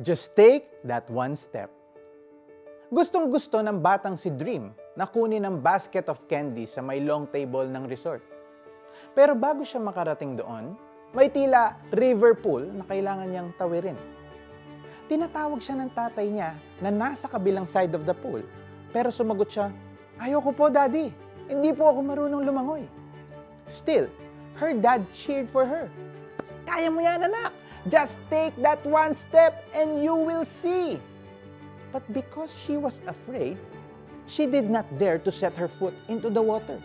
Just take that one step. Gustong-gusto ng batang si Dream na kunin ang basket of candy sa may long table ng resort. Pero bago siya makarating doon, may tila river pool na kailangan niyang tawirin. Tinatawag siya ng tatay niya na nasa kabilang side of the pool. Pero sumagot siya, "Ayoko po, Daddy. Hindi po ako marunong lumangoy." Still, her dad cheered for her. "Kaya mo yan, anak! Just take that one step and you will see." But because she was afraid, she did not dare to set her foot into the water.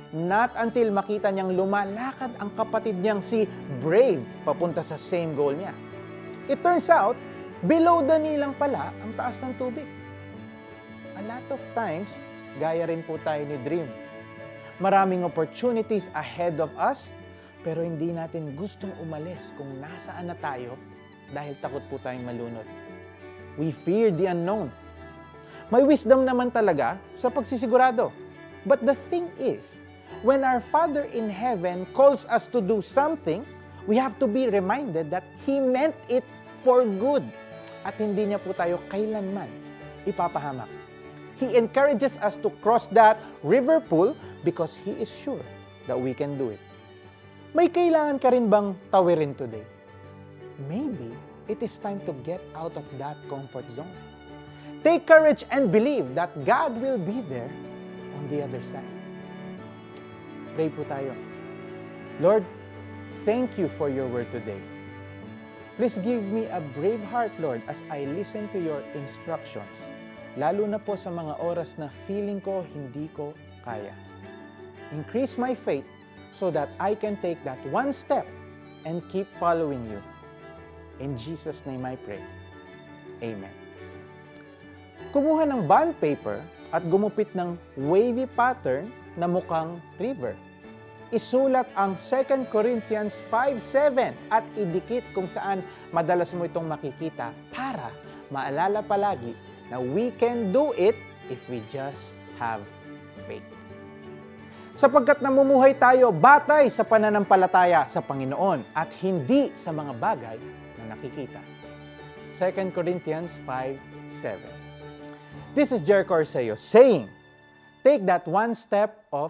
Not until makita niyang lumalakad ang kapatid niyang si Brave papunta sa same goal niya. It turns out, below the knee lang pala ang taas ng tubig. A lot of times, gaya rin po tayo ni Dream. Maraming opportunities ahead of us, pero hindi natin gustong umalis kung nasaan na tayo dahil takot po tayong malunod. We fear the unknown. May wisdom naman talaga sa pagsisigurado. But the thing is, when our Father in Heaven calls us to do something, we have to be reminded that He meant it for good. At hindi niya po tayo kailanman ipapahamak. He encourages us to cross that river pool because He is sure that we can do it. May kailangan ka rin bang tawirin today? Maybe it is time to get out of that comfort zone. Take courage and believe that God will be there on the other side. Pray po tayo. Lord, thank you for your word today. Please give me a brave heart, Lord, as I listen to your instructions. Lalo na po sa mga oras na feeling ko hindi ko kaya. Increase my faith so that I can take that one step and keep following you. In Jesus' name I pray. Amen. Kumuha ng bond paper at gumupit ng wavy pattern na mukhang river. Isulat ang 2 Corinthians 5:7 at idikit kung saan madalas mo itong makikita para maalala palagi na we can do it if we just have faith. Sapagkat namumuhay tayo batay sa pananampalataya sa Panginoon at hindi sa mga bagay na nakikita. 2 Corinthians 5:7. This is Jericho Arceo saying, take that one step of